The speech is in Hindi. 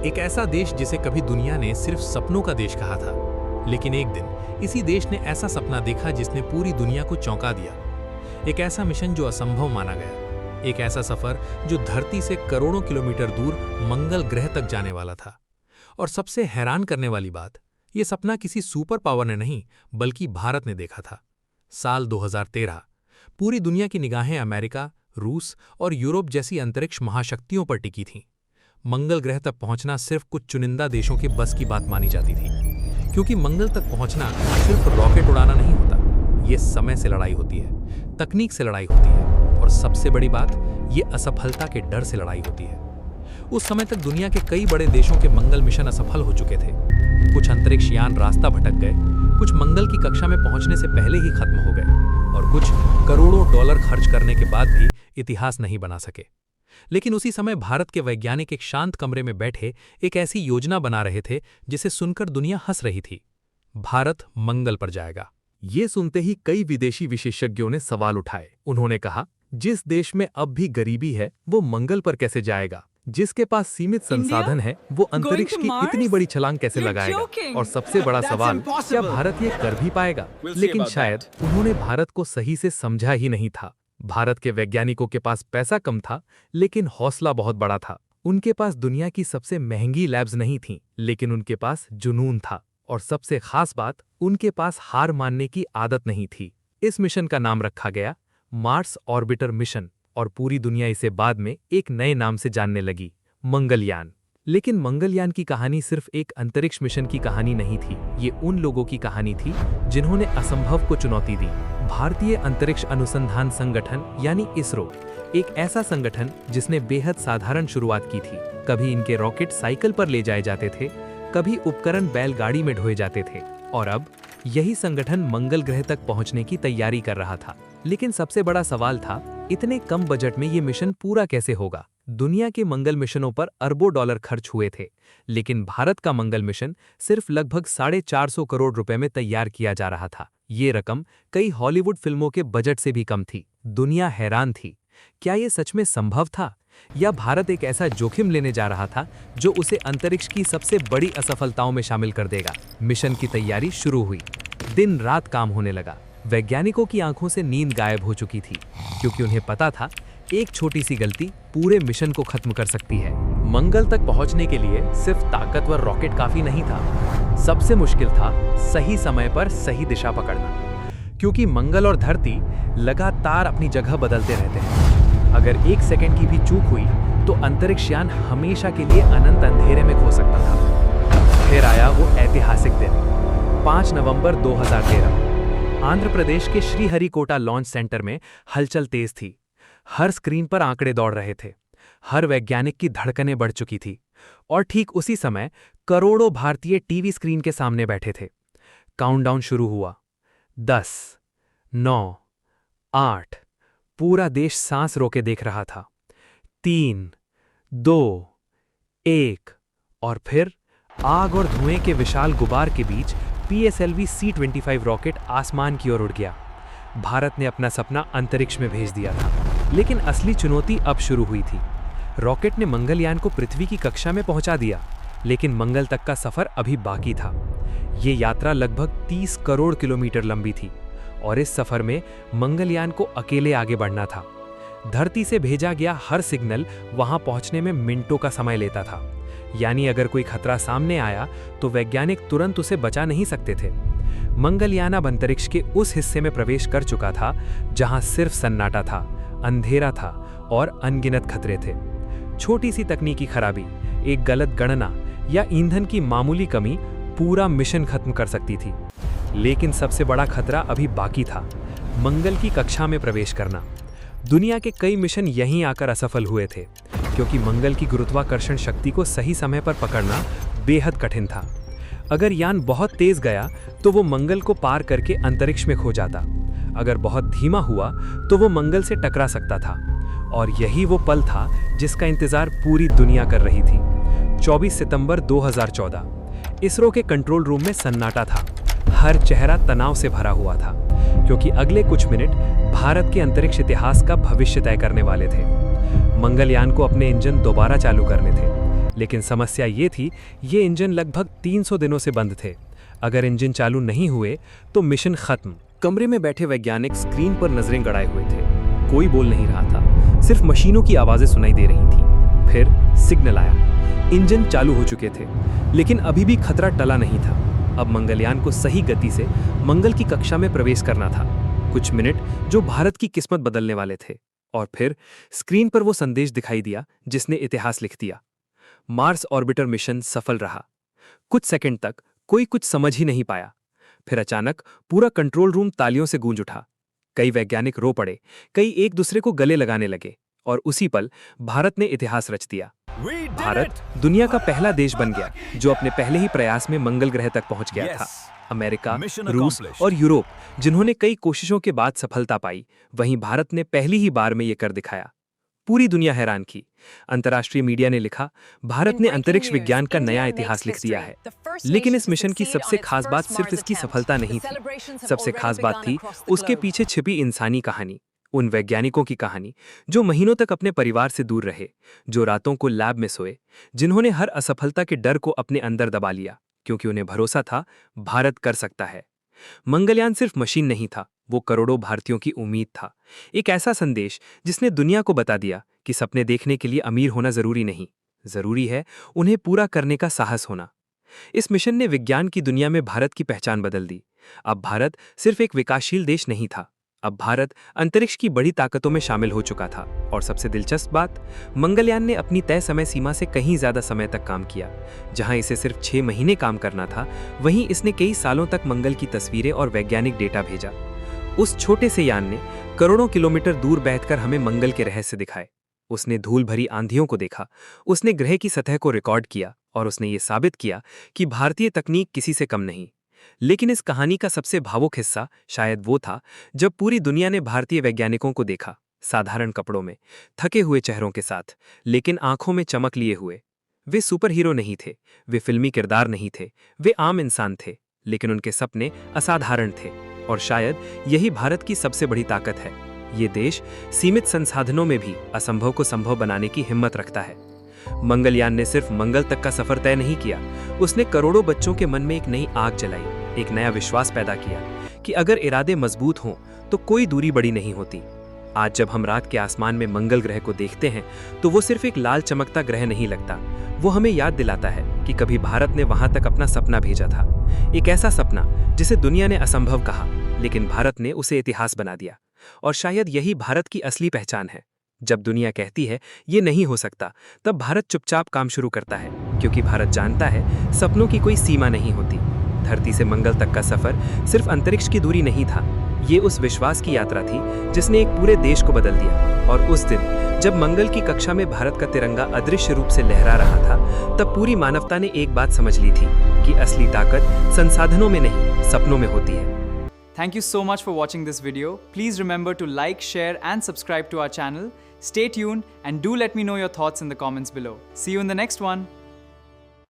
एक ऐसा देश जिसे कभी दुनिया ने सिर्फ सपनों का देश कहा था, लेकिन एक दिन इसी देश ने ऐसा सपना देखा जिसने पूरी दुनिया को चौंका दिया। एक ऐसा मिशन जो असंभव माना गया, एक ऐसा सफर जो धरती से करोड़ों किलोमीटर दूर मंगल ग्रह तक जाने वाला था। और सबसे हैरान करने वाली बात, ये सपना किसी सुपर पावर ने नहीं बल्कि भारत ने देखा था। साल 2013, पूरी दुनिया की निगाहें अमेरिका, रूस और यूरोप जैसी अंतरिक्ष महाशक्तियों पर टिकी थीं। मंगल ग्रह तक पहुंचना सिर्फ कुछ चुनिंदा देशों के बस की बात मानी जाती थी, क्योंकि मंगल तक पहुंचना सिर्फ रॉकेट उड़ाना नहीं होता। ये समय से लड़ाई होती है, तकनीक से लड़ाई होती है, और सबसे बड़ी बात, ये असफलता के डर से लड़ाई होती है। उस समय तक दुनिया के कई बड़े देशों के मंगल मिशन असफल हो चुके थे। कुछ अंतरिक्ष यान रास्ता भटक गए, कुछ मंगल की कक्षा में पहुंचने से पहले ही खत्म हो गए, और कुछ करोड़ों डॉलर खर्च करने के बाद भी इतिहास नहीं बना सके। लेकिन उसी समय भारत के वैज्ञानिक एक शांत कमरे में बैठे एक ऐसी योजना बना रहे थे जिसे सुनकर दुनिया हंस रही थी। भारत मंगल पर जाएगा। ये सुनते ही कई विदेशी विशेषज्ञों ने सवाल उठाए। उन्होंने कहा, जिस देश में अब भी गरीबी है वो मंगल पर कैसे जाएगा? जिसके पास सीमित संसाधन है वो अंतरिक्ष की इतनी बड़ी छलांग कैसे लगाएगा? और सबसे बड़ा सवाल, क्या भारत ये कर भी पाएगा? लेकिन शायद उन्होंने भारत को सही से समझा ही नहीं था। भारत के वैज्ञानिकों के पास पैसा कम था, लेकिन हौसला बहुत बड़ा था। उनके पास दुनिया की सबसे महंगी लैब्स नहीं थीं, लेकिन उनके पास जुनून था। और सबसे खास बात, उनके पास हार मानने की आदत नहीं थी। इस मिशन का नाम रखा गया मार्स ऑर्बिटर मिशन, और पूरी दुनिया इसे बाद में एक नए नाम से जानने लगी, मंगलयान। लेकिन मंगलयान की कहानी सिर्फ एक अंतरिक्ष मिशन की कहानी नहीं थी। ये उन लोगों की कहानी थी जिन्होंने असंभव को चुनौती दी। भारतीय अंतरिक्ष अनुसंधान संगठन यानी इसरो, एक ऐसा संगठन जिसने बेहद साधारण शुरुआत की थी। कभी इनके रॉकेट साइकिल पर ले जाए जाते थे, कभी उपकरण बैलगाड़ी में ढोए जाते थे, और अब यही संगठन मंगल ग्रह तक पहुंचने की तैयारी कर रहा था। लेकिन सबसे बड़ा सवाल था, इतने कम बजट में ये मिशन पूरा कैसे होगा? दुनिया के मंगल मिशनों पर अरबों डॉलर खर्च हुए थे, लेकिन भारत का मंगल मिशन सिर्फ लगभग 450 करोड़ रुपए में तैयार किया जा रहा था। ये रकम कई हॉलीवुड फिल्मों के बजट से भी कम थी। दुनिया हैरान थी, क्या ये सच में संभव था, या भारत एक ऐसा जोखिम लेने जा रहा था जो उसे अंतरिक्ष की सबसे बड़ी असफलताओं में शामिल कर देगा? मिशन की तैयारी शुरू हुई। दिन रात काम होने लगा। वैज्ञानिकों की आंखों से नींद गायब हो चुकी थी, क्योंकि उन्हें पता था एक छोटी सी गलती पूरे मिशन को खत्म कर सकती है। मंगल तक पहुंचने के लिए सिर्फ ताकतवर रॉकेट काफी नहीं था। सबसे मुश्किल था सही समय पर सही दिशा पकड़ना, क्योंकि मंगल और धरती लगातार अपनी जगह बदलते रहते हैं। अगर एक सेकंड की भी चूक हुई तो अंतरिक्ष यान हमेशा के लिए अनंत अंधेरे में खो सकता था। फिर आया वो ऐतिहासिक दिन, 5 नवंबर 2013। आंध्र प्रदेश के श्रीहरिकोटा लॉन्च सेंटर में हलचल तेज थी। हर स्क्रीन पर आंकड़े दौड़ रहे थे, हर वैज्ञानिक की धड़कनें बढ़ चुकी थी, और ठीक उसी समय करोड़ों भारतीय टीवी स्क्रीन के सामने बैठे थे। काउंटडाउन शुरू हुआ। 10, 9, 8। पूरा देश सांस रोके देख रहा था। 3, 2, 1, और फिर आग और धुएं के विशाल गुबार के बीच PSLV C-25 रॉकेट आसमान की ओर उड़ गया। भारत ने अपना सपना अंतरिक्ष में भेज दिया था, लेकिन असली चुनौती अब शुरू हुई थी। रॉकेट ने मंगलयान को पृथ्वी की कक्षा में पहुंचा दिया, लेकिन मंगल तक का सफर अभी बाकी था। ये यात्रा लगभग 30 करोड़ किलोमीटर लंबी थी, और इस सफर में मंगलयान को अकेले आगे बढ़ना था। धरती से भेजा गया हर सिग्नल वहां पहुंचने में मिनटों का समय लेता था। यानी अगर कोई खतरा सामने आया तो वैज्ञानिक तुरंत उसे बचा नहीं सकते थे। मंगलयान अब अंतरिक्ष के उस हिस्से में प्रवेश कर चुका था जहां सिर्फ सन्नाटा था, अंधेरा था और अनगिनत खतरे थे। छोटी सी तकनीकी खराबी, एक गलत गणना या ईंधन की मामूली कमी पूरा मिशन खत्म कर सकती थी। लेकिन सबसे बड़ा खतरा अभी बाकी था, मंगल की कक्षा में प्रवेश करना। दुनिया के कई मिशन यहीं आकर असफल हुए थे, क्योंकि मंगल की गुरुत्वाकर्षण शक्ति को सही समय पर पकड़ना बेहद कठिन था। अगर यान बहुत तेज गया तो वो मंगल को पार करके अंतरिक्ष में खो जाता। अगर बहुत धीमा हुआ तो वो मंगल से टकरा सकता था। और यही वो पल था जिसका इंतजार पूरी दुनिया कर रही थी। 24 सितंबर 2014। इसरो के कंट्रोल रूम में सन्नाटा था। हर चेहरा तनाव से भरा हुआ था, क्योंकि अगले कुछ मिनट भारत के अंतरिक्ष इतिहास का भविष्य तय करने वाले थे। मंगलयान को अपने इंजन दोबारा चालू करने थे, लेकिन समस्या ये थी, ये इंजन लगभग 300 दिनों से बंद थे। अगर इंजन चालू नहीं हुए तो मिशन खत्म। कमरे में बैठे वैज्ञानिक स्क्रीन पर नजरें गड़ाए हुए थे। कोई बोल नहीं रहा था, सिर्फ मशीनों की आवाजें सुनाई दे रही थी। फिर सिग्नल आया। इंजन चालू हो चुके थे, लेकिन अभी भी खतरा टला नहीं था। अब मंगलयान को सही गति से मंगल की कक्षा में प्रवेश करना था। कुछ मिनट जो भारत की किस्मत बदलने वाले थे। और फिर स्क्रीन पर वो संदेश दिखाई दिया जिसने इतिहास लिख दिया। मार्स ऑर्बिटर मिशन सफल रहा। कुछ सेकंड तक कोई कुछ समझ ही नहीं पाया। फिर अचानक पूरा कंट्रोल रूम तालियों से गूंज उठा। कई वैज्ञानिक रो पड़े, कई एक दूसरे को गले लगाने लगे, और उसी पल भारत ने इतिहास रच दिया। भारत दुनिया का पहला देश बन गया जो अपने पहले ही प्रयास में मंगल ग्रह तक पहुंच गया था। अमेरिका, रूस और यूरोप जिन्होंने कई कोशिशों के बाद सफलता पाई, वहीं भारत ने पहली ही बार में ये कर दिखाया। पूरी दुनिया हैरान की। अंतर्राष्ट्रीय मीडिया ने लिखा, भारत ने अंतरिक्ष विज्ञान का नया इतिहास लिख दिया है। लेकिन इस मिशन की सबसे खास बात सिर्फ इसकी सफलता नहीं थी। सबसे खास बात थी उसके पीछे छिपी इंसानी कहानी। उन वैज्ञानिकों की कहानी जो महीनों तक अपने परिवार से दूर रहे, जो रातों को लैब में सोए, जिन्होंने हर असफलता के डर को अपने अंदर दबा लिया, क्योंकि उन्हें भरोसा था भारत कर सकता है। मंगलयान सिर्फ मशीन नहीं था, वो करोड़ों भारतीयों की उम्मीद था। एक ऐसा संदेश जिसने दुनिया को बता दिया कि सपने देखने के लिए अमीर होना जरूरी नहीं, जरूरी है उन्हें पूरा करने का साहस होना। इस मिशन ने विज्ञान की दुनिया में भारत की पहचान बदल दी। अब भारत सिर्फ एक विकासशील देश नहीं था, अब भारत अंतरिक्ष की बड़ी ताकतों में शामिल हो चुका था। और सबसे दिलचस्प बात, मंगलयान ने अपनी तय समय सीमा से कहीं ज्यादा समय तक काम किया। जहां इसे सिर्फ 6 महीने काम करना था, वहीं इसने कई सालों तक मंगल की तस्वीरें और वैज्ञानिक डेटा भेजा। उस छोटे से यान ने करोड़ों किलोमीटर दूर बैठकर हमें मंगल के रहस्य दिखाए। उसने धूल भरी आंधियों को देखा, उसने ग्रह की सतह को रिकॉर्ड किया, और उसने ये साबित किया कि भारतीय तकनीक किसी से कम नहीं। लेकिन इस कहानी का सबसे भावुक हिस्सा शायद वो था जब पूरी दुनिया ने भारतीय वैज्ञानिकों को देखा, साधारण कपड़ों में, थके हुए चेहरों के साथ, लेकिन आंखों में चमक लिए हुए। वे सुपर हीरो नहीं थे, वे फिल्मी किरदार नहीं थे, वे आम इंसान थे, लेकिन उनके सपने असाधारण थे। और शायद यही भारत की सबसे बड़ी ताकत है। ये देश सीमित संसाधनों में भी असंभव को संभव बनाने की हिम्मत रखता है। मंगलयान ने सिर्फ मंगल तक का सफर तय नहीं किया, उसने करोड़ों बच्चों के मन में एक नई आग जलाई, एक नया विश्वास पैदा किया कि अगर इरादे मजबूत हों तो कोई दूरी बड़ी नहीं होती। आज जब हम रात के आसमान में मंगल ग्रह को देखते हैं तो वो सिर्फ एक लाल चमकता ग्रह नहीं लगता, वो हमें याद दिलाता है कि कभी भारत ने वहां तक अपना सपना भेजा था। एक ऐसा सपना जिसे दुनिया ने असंभव कहा, लेकिन भारत ने उसे इतिहास बना दिया। और शायद यही भारत की असली पहचान है। जब दुनिया कहती है ये नहीं हो सकता, तब भारत चुपचाप काम शुरू करता है, क्योंकि भारत जानता है सपनों की कोई सीमा नहीं होती। धरती से मंगल तक का सफर सिर्फ अंतरिक्ष की दूरी नहीं था, ये उस विश्वास की यात्रा थी जिसने एक पूरे देश को बदल दिया। और उस दिन जब मंगल की कक्षा में भारत का तिरंगा अदृश्य रूप से लहरा रहा था, तब पूरी मानवता ने एक बात समझ ली थी कि असली ताकत संसाधनों में नहीं, सपनों में होती है। Thank you so much for watching this video. Please remember to like, share and subscribe to our channel. Stay tuned and do let me know your thoughts in the comments below. See you in the next one.